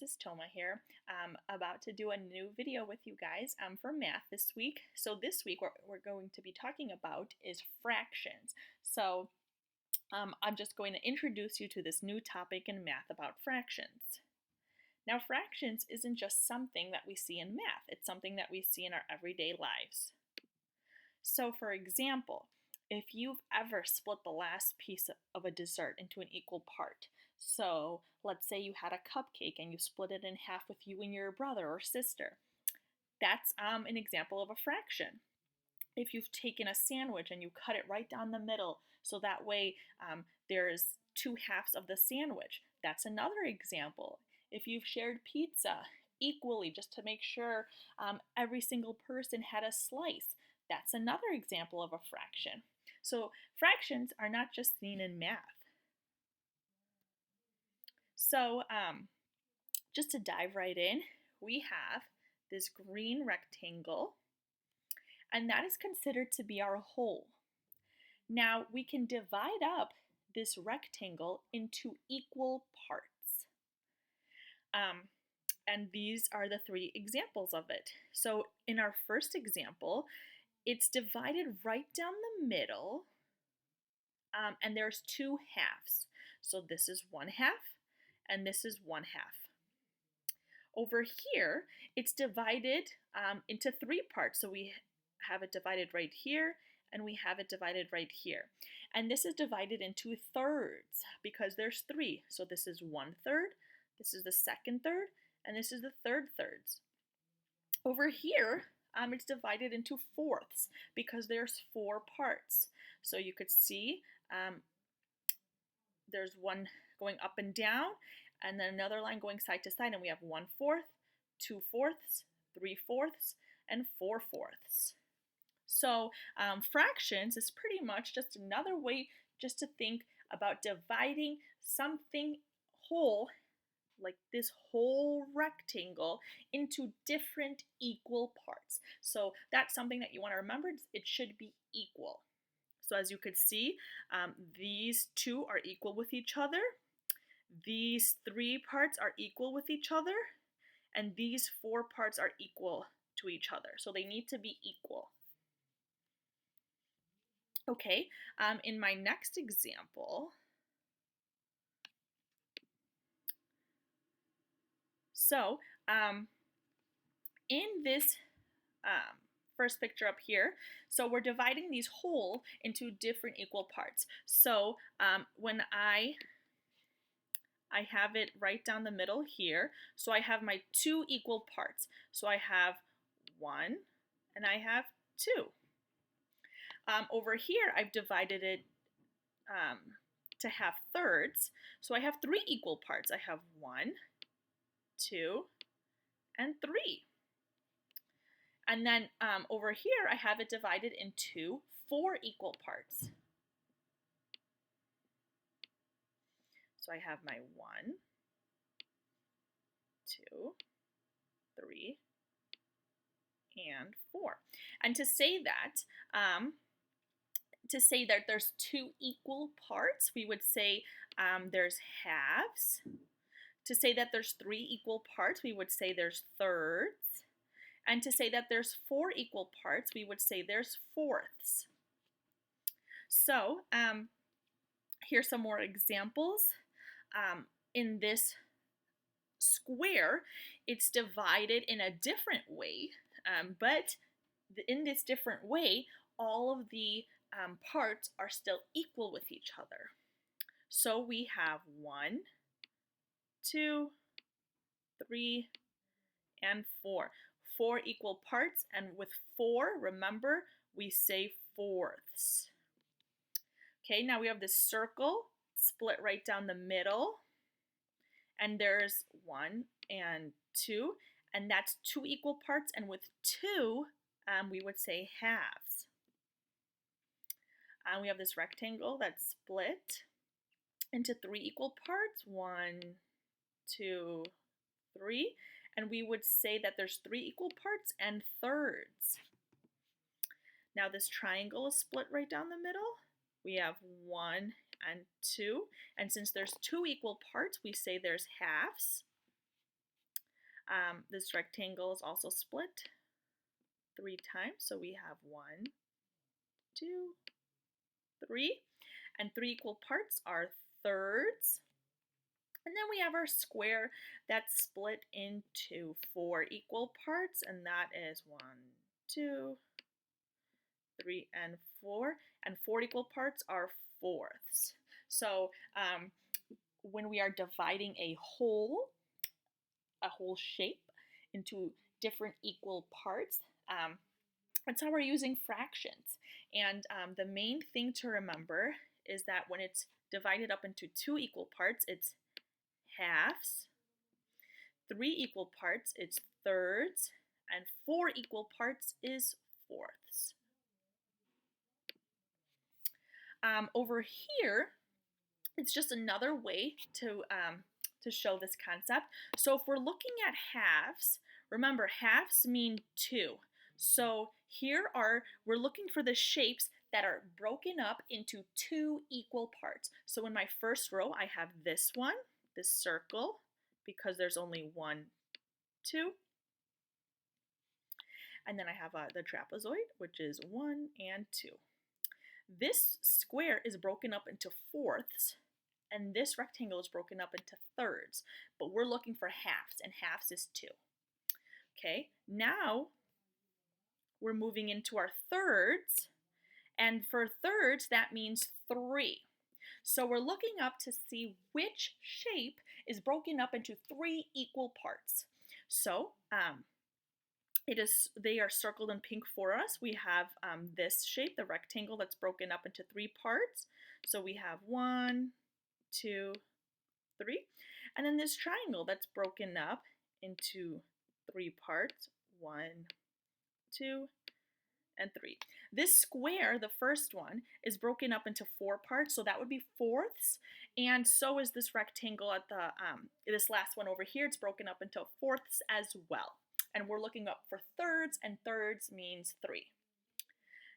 This is Toma here. I'm about to do a new video with you guys for math this week. So this week what we're going to be talking about is fractions. So I'm just going to introduce you to this new topic in math about fractions. Now fractions isn't just something that we see in math, it's something that we see in our everyday lives. So for example, if you've ever split the last piece of a dessert into an equal part, so let's say you had a cupcake and you split it in half with you and your brother or sister, that's an example of a fraction. If you've taken a sandwich and you cut it right down the middle, so that way there's two halves of the sandwich, that's another example. If you've shared pizza equally just to make sure every single person had a slice, that's another example of a fraction. So fractions are not just seen in math. So just to dive right in, we have this green rectangle, and that is considered to be our whole. Now we can divide up this rectangle into equal parts. And these are the three examples of it. So in our first example, it's divided right down the middle, and there's two halves. So this is one half, and this is one half. Over here, it's divided into three parts. So we have it divided right here, and we have it divided right here. And this is divided into thirds because there's three. So this is 1/3, this is the second third, and this is the third thirds. Over here, it's divided into fourths because there's four parts. So you could see there's one going up and down, and then another line going side to side, and we have 1/4, 2/4, 3/4, and 4/4. So fractions is pretty much just another way just to think about dividing something whole, like this whole rectangle, into different equal parts. So that's something that you want to remember. It should be equal. So as you could see, these two are equal with each other. These three parts are equal with each other. And these four parts are equal to each other. So they need to be equal. Okay, in my next example, so in this first picture up here, so we're dividing these whole into different equal parts. So when I have it right down the middle here, so I have my two equal parts. So I have 1 and I have 2. Over here, I've divided it to have thirds. So I have 3 equal parts. I have 1, 2, and 3. And then over here, I have it divided into 4 equal parts. So I have my 1, 2, 3, and 4. And to say that there's 2 equal parts, we would say there's halves. To say that there's 3 equal parts, we would say there's thirds. And to say that there's 4 equal parts, we would say there's fourths. So here's some more examples. In this square, it's divided in a different way, but in this different way, all of the parts are still equal with each other. So we have 1, 2, 3, and 4. 4 equal parts, and with 4, remember, we say fourths. Okay, now we have this circle split right down the middle, and there's 1 and 2, and that's 2 equal parts, and with 2, we would say halves. We have this rectangle that's split into 3 equal parts, 1, 2, 3, and we would say that there's 3 equal parts and thirds. Now this triangle is split right down the middle. We have 1 and 2, and since there's 2 equal parts, we say there's halves. This rectangle is also split 3 times, so we have 1, 2, 3, and 3 equal parts are thirds. And then we have our square that's split into 4 equal parts, and that is 1, 2, 3, and 4. And 4 equal parts are fourths. So when we are dividing a whole shape into different equal parts, that's how we're using fractions. And the main thing to remember is that when it's divided up into 2 equal parts, it's halves. 3 equal parts, it's thirds. And 4 equal parts is fourths. Over here, it's just another way to show this concept. So if we're looking at halves, remember halves mean 2. So we're looking for the shapes that are broken up into 2 equal parts. So in my first row, I have this one, this circle, because there's only 1, 2. And then I have the trapezoid, which is 1 and 2. This square is broken up into fourths, and this rectangle is broken up into thirds, but we're looking for halves, and halves is 2. Okay, now we're moving into our thirds, and for thirds, that means 3. So we're looking up to see which shape is broken up into 3 equal parts. So they are circled in pink for us. We have this shape, the rectangle, that's broken up into 3 parts. So we have 1, 2, 3. And then this triangle that's broken up into 3 parts, 1, 2, and 3. This square, the first one, is broken up into 4 parts, so that would be fourths. And so is this rectangle at the this last one over here. It's broken up into fourths as well. And we're looking up for thirds, and thirds means 3.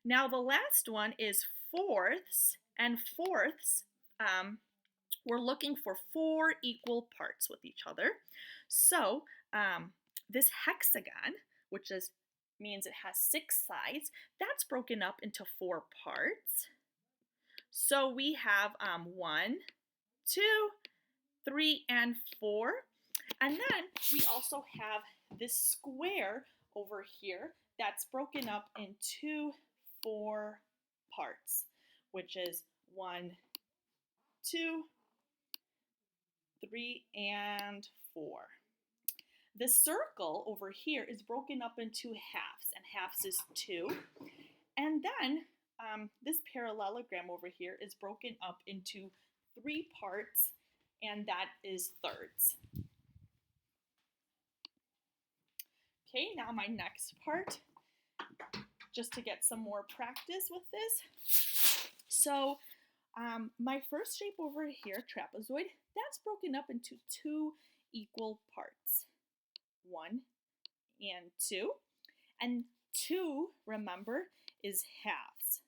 Now the last one is fourths, and fourths, we're looking for 4 equal parts with each other. So this hexagon, which means it has 6 sides, that's broken up into 4 parts. So we have 1, 2, 3, and 4. And then we also have this square over here that's broken up into 4 parts, which is 1, 2, 3, and 4. The circle over here is broken up into halves, and halves is 2. And then this parallelogram over here is broken up into 3 parts, and that is thirds. Okay, now my next part, just to get some more practice with this. So my first shape over here, trapezoid, that's broken up into 2 equal parts, 1 and 2. And 2, remember, is halves.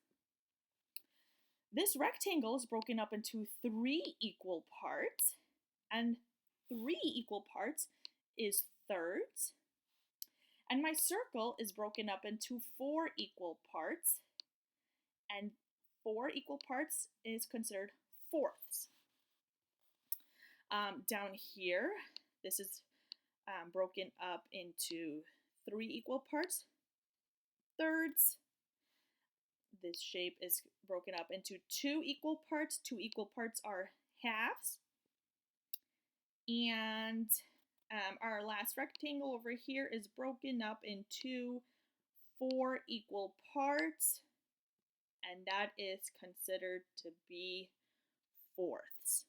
This rectangle is broken up into 3 equal parts, and 3 equal parts is thirds. And my circle is broken up into 4 equal parts, and 4 equal parts is considered fourths. Down here, this is broken up into 3 equal parts, thirds. This shape is broken up into 2 equal parts. 2 equal parts are halves. And our last rectangle over here is broken up into 4 equal parts, and that is considered to be fourths.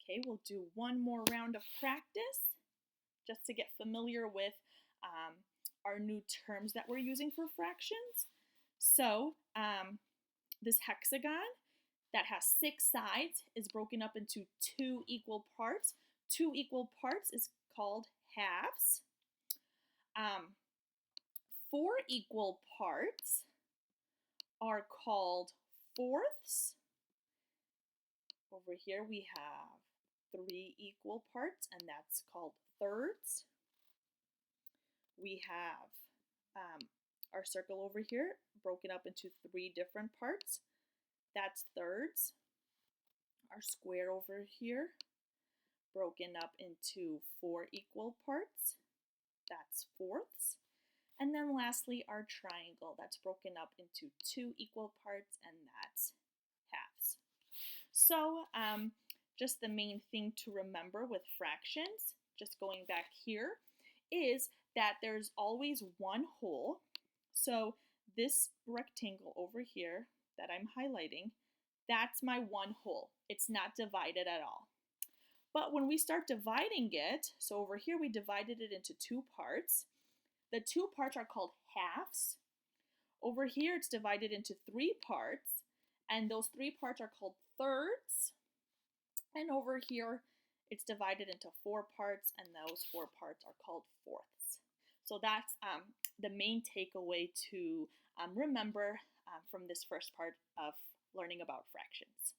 Okay, we'll do one more round of practice just to get familiar with our new terms that we're using for fractions. So this hexagon that has 6 sides is broken up into 2 equal parts. 2 equal parts is called halves. 4 equal parts are called fourths. Over here we have 3 equal parts, and that's called thirds. We have our circle over here broken up into 3 different parts. That's thirds. Our square over here broken up into 4 equal parts. That's fourths. And then lastly, our triangle that's broken up into 2 equal parts, and that's halves. So just the main thing to remember with fractions, just going back here, is that there's always one whole. So this rectangle over here that I'm highlighting, that's my one whole. It's not divided at all. But when we start dividing it, so over here we divided it into 2 parts. The 2 parts are called halves. Over here it's divided into 3 parts, and those 3 parts are called thirds. And over here it's divided into 4 parts, and those 4 parts are called fourths. So that's the main takeaway to remember from this first part of learning about fractions.